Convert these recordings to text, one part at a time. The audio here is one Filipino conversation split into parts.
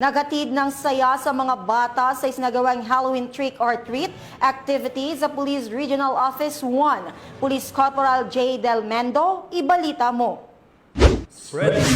Nagatid ng saya sa mga bata sa isinagawang Halloween trick or treat activities sa Police Regional Office 1. Police Corporal J. Del Mendo, ibalita mo.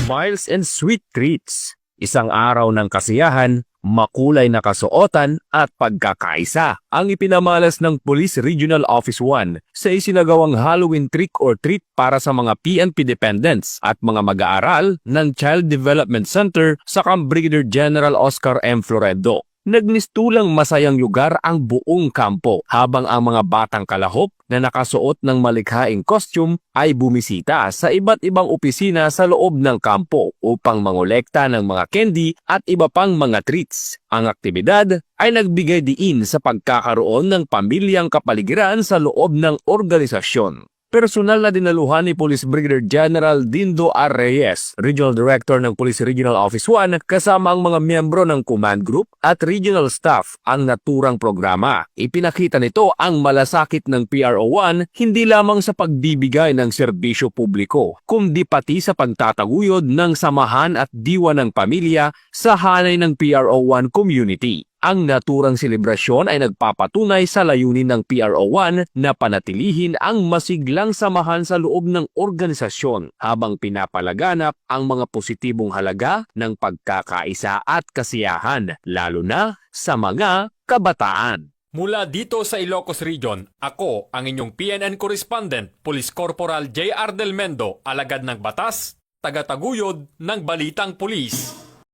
Smiles and sweet treats. Isang araw ng kasiyahan, makulay na kasuotan at pagkakaisa ang ipinamalas ng Police Regional Office 1 sa isinagawang Halloween trick or treat para sa mga PNP dependents at mga mag-aaral ng Child Development Center sa Brigadier General Oscar M. Floredo. Nagmistulang masayang lugar ang buong kampo habang ang mga batang kalahok na nakasuot ng malikhaing costume ay bumisita sa iba't ibang opisina sa loob ng kampo upang mangolekta ng mga candy at iba pang mga treats. Ang aktibidad ay nagbigay diin sa pagkakaroon ng pamilyang kapaligiran sa loob ng organisasyon. Personal na dinaluhan ni Police Brigadier General Dindo R. Reyes, Regional Director ng Police Regional Office 1, kasama ang mga miyembro ng Command Group at Regional Staff ang naturang programa. Ipinakita nito ang malasakit ng PRO1 hindi lamang sa pagbibigay ng serbisyo publiko, kundi pati sa pagtataguyod ng samahan at diwa ng pamilya sa hanay ng PRO1 community. Ang naturang selebrasyon ay nagpapatunay sa layunin ng PRO1 na panatilihin ang masiglang samahan sa loob ng organisasyon habang pinapalaganap ang mga positibong halaga ng pagkakaisa at kasiyahan, lalo na sa mga kabataan. Mula dito sa Ilocos Region, ako ang inyong PNN correspondent, Police Corporal J.R. Del Mendo, alagad ng batas, tagataguyod ng Balitang Pulis.